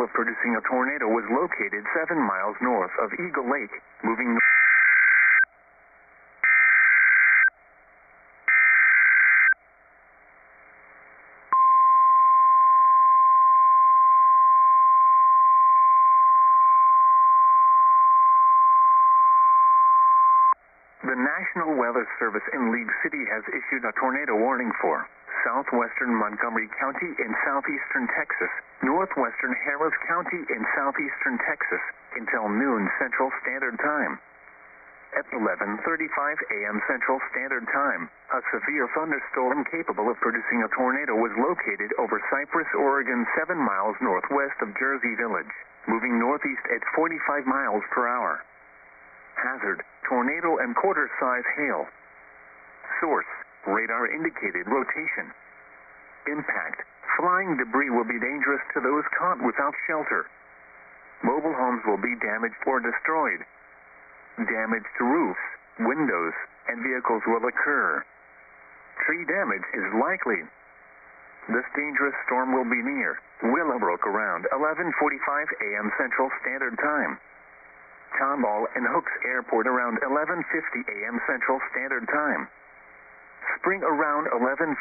of producing a tornado was located 7 miles north of Eagle Lake, moving The National Weather Service in League City has issued a tornado warning for southwestern Montgomery County in southeastern Texas, northwestern Harris County in southeastern Texas, until noon Central Standard Time. At 11:35 a.m. Central Standard Time, a severe thunderstorm capable of producing a tornado was located over Cypress, Oregon, 7 miles northwest of Jersey Village, moving northeast at 45 miles per hour. Hazard, tornado and quarter-size hail. Source, radar indicated rotation. Impact, flying debris will be dangerous to those caught without shelter. Mobile homes will be damaged or destroyed. Damage to roofs, windows, and vehicles will occur. Tree damage is likely. This dangerous storm will be near Willowbrook around 11:45 a.m. Central Standard Time. Tomball and Hooks Airport around 11:50 a.m. Central Standard Time. Spring around 11:55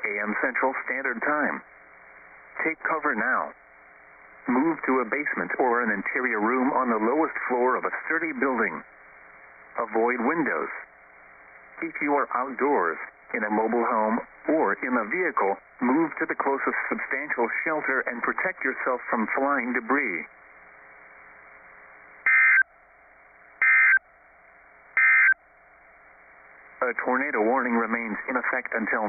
a.m. Central Standard Time. Take cover now. Move to a basement or an interior room on the lowest floor of a sturdy building. Avoid windows. If you are outdoors, in a mobile home, or in a vehicle, move to the closest substantial shelter and protect yourself from flying debris. A tornado warning remains in effect until